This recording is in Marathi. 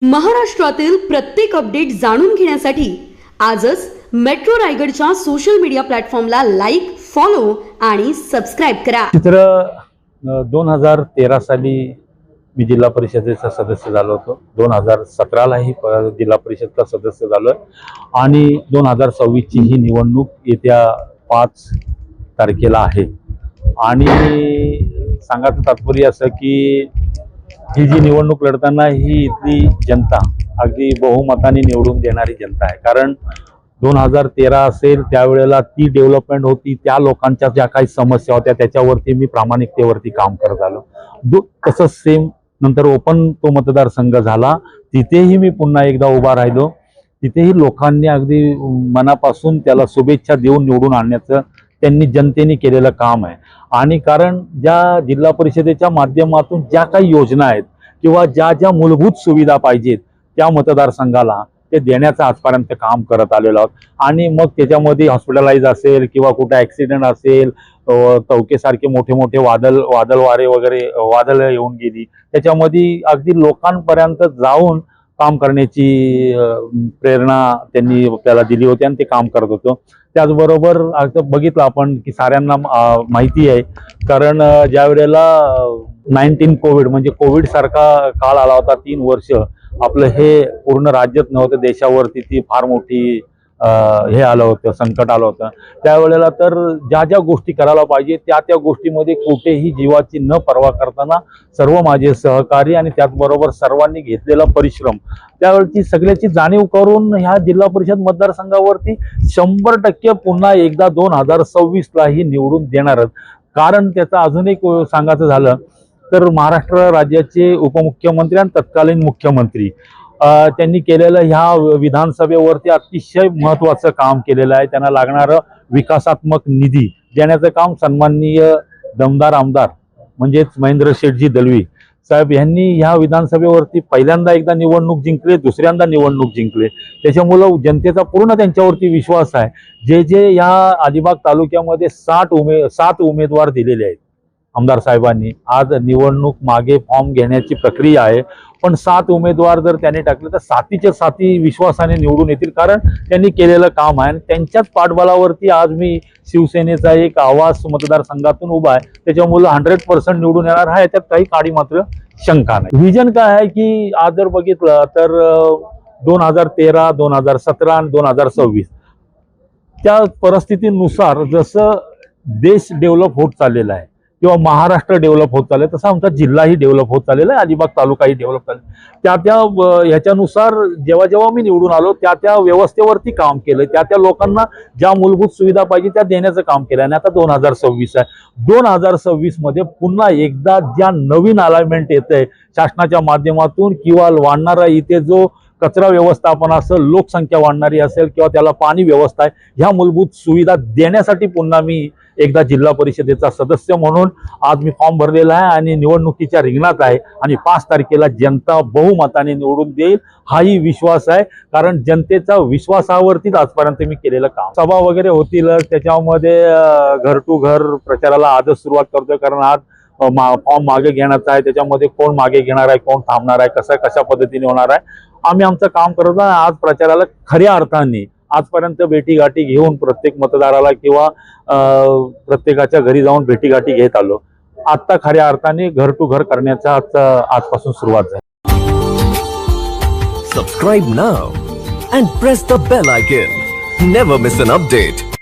महाराष्ट्रातील प्रत्येक अपडेट जाणून घेण्यासाठी आजच मेट्रो रायगडच्या सोशल मीडिया प्लॅटफॉर्मला लाईक, फॉलो आणि सबस्क्राइब करा. चित्र 2013 साली मी जिल्हा परिषदेचा सदस्य झालो होतो. 2017लाही जिल्हा परिषदचा सदस्य झालोय आणि 2026 ची ही निवडणूक येत्या 5 तारखेला आहे. आणि सांगायचं तात्पर्य असं की ही जी निवडणूक लढताना ही इथली जनता अगदी बहुमताने निवडून देणारी जनता आहे. कारण 2013 असेल त्यावेळेला ती डेव्हलपमेंट होती, त्या लोकांच्या ज्या काही समस्या होत्या त्याच्यावरती मी प्रामाणिकतेवरती काम करत आलो. तसंच सेम नंतर ओपन तो मतदारसंघ झाला, तिथेही मी पुन्हा एकदा उभा राहिलो. तिथेही लोकांनी अगदी मनापासून त्याला शुभेच्छा देऊन निवडून आणण्याचं त्यांनी जनतेने केलेलं काम आहे. आणि कारण ज्या जिल्हा परिषदेच्या माध्यमातून ज्या काही योजना आहेत किंवा ज्या ज्या मूलभूत सुविधा पाहिजेत त्या मतदारसंघाला ते देण्याचं आजपर्यंत काम करत आलेलो आहोत. आणि मग त्याच्यामध्ये हॉस्पिटलाइज असेल किंवा कुठे ॲक्सिडेंट असेल, तवकेसारखे मोठे मोठे वादळ वारे वगैरे वादळ येऊन गेली, त्याच्यामध्ये अगदी लोकांपर्यंत जाऊन काम करण्याची प्रेरणा त्यांनी त्याला दिली होती आणि ते काम करत होतो. त्याचबरोबर बघितलं आपण की साऱ्यांना माहिती आहे, कारण ज्या वेळेला 19 कोविड म्हणजे कोविड सारखा काळ आला होता, 3 वर्ष आपलं हे पूर्ण राज्यात नव्हतं, देशावरती ती फार मोठी हे आलं होतं, संकट आलं होतं. त्यावेळेला तर ज्या ज्या गोष्टी करायला पाहिजे त्या त्या गोष्टीमध्ये कुठेही जीवाची न पर्वा करताना सर्व माझे सहकारी आणि त्याचबरोबर सर्वांनी घेतलेला परिश्रम, त्यावेळची सगळ्याची जाणीव करून ह्या जिल्हा परिषद मतदारसंघावरती 100% पुन्हा एकदा 2026लाही निवडून देणारच. कारण त्याचं अजून एक सांगायचं झालं तर महाराष्ट्र राज्याचे उपमुख्यमंत्री आणि तत्कालीन मुख्यमंत्री त्यांनी केलेलं ह्या विधानसभेवरती अतिशय महत्त्वाचं काम केलेलं आहे. त्यांना लागणारं विकासात्मक निधी देण्याचं काम सन्माननीय दमदार आमदार म्हणजेच महेंद्र शेठजी दलवी साहेब यांनी ह्या विधानसभेवरती पहिल्यांदा एकदा निवडणूक जिंकले, दुसऱ्यांदा निवडणूक जिंकले. त्याच्यामुळं जनतेचा पूर्ण त्यांच्यावरती विश्वास आहे. जे जे या अलिबाग तालुक्यामध्ये 7 उमेदवार दिलेले आहेत आमदार साहेबांनी, आज निवडणूक मागे फॉर्म घेण्याची प्रक्रिया आहे, पण 7 उमेदवार जर त्यांनी टाकले तर 7च्या 7 विश्वासाने निवडून येतील. कारण त्यांनी केलेलं काम आहे आणि त्यांच्याच पाठबळावरती आज मी शिवसेनेचा एक आवाज मतदारसंघातून उभा आहे. त्याच्यामुळे 100% निवडून येणार आहे, त्यात काही काडी मात्र शंका नाही. विजन काय आहे की आज जर बघितलं तर 2013, 2017 आणि 2026 त्या परिस्थितीनुसार जसं देश डेव्हलप होत चाललेला आहे किंवा महाराष्ट्र डेव्हलप होत चालले, तसा आमचा जिल्हाही डेव्हलप होत चाललेला आहे, अलिबाग तालुकाही डेव्हलप झाले. त्या ह्याच्यानुसार जेव्हा जेव्हा मी निवडून आलो त्या व्यवस्थेवरती काम केलं, त्या लोकांना ज्या मूलभूत सुविधा पाहिजे त्या देण्याचं काम केलं. आणि आता 2026 आहे. 2026 मध्ये पुन्हा एकदा ज्या नवीन अलाइनमेंट येतंय शासनाच्या माध्यमातून किंवा वाढणारा इथे जो कचरा व्यवस्थापन असेल, लोकसंख्या वाढणारी असेल किंवा त्याला पाणी व्यवस्था आहे, ह्या मूलभूत सुविधा देण्यासाठी पुन्हा मी एकदा जिल्हा परिषदेचा सदस्य म्हणून आज मी फॉर्म भरलेला आहे आणि निवडणुकीच्या रिंगणात आहे. आणि 5 तारखेला जनता बहुमताने निवडून देईल हाही विश्वास आहे. कारण जनतेचा विश्वासावरतीच आजपर्यंत मी केलेलं काम. सभा वगैरे होतील, त्याच्यामध्ये घर टू घर प्रचाराला आजच सुरुवात करतोय. कारण आज फॉर्म मागे घेण्याचा आहे, त्याच्यामध्ये कोण मागे घेणार आहे, कोण थांबणार आहे, कशा पद्धतीने होणार आहे, आम्ही आमचं काम करत आहे. आज प्रचाराला खऱ्या अर्थाने आजपर्यंत भेटीगाठी घेऊन प्रत्येक मतदाराला किंवा प्रत्येकाच्या घरी जाऊन भेटीगाठी घेत आलो. आता खऱ्या अर्थाने घर टू घर करण्याचा आजपासून सुरुवात झाली. Subscribe now and press the bell icon. Never miss an update.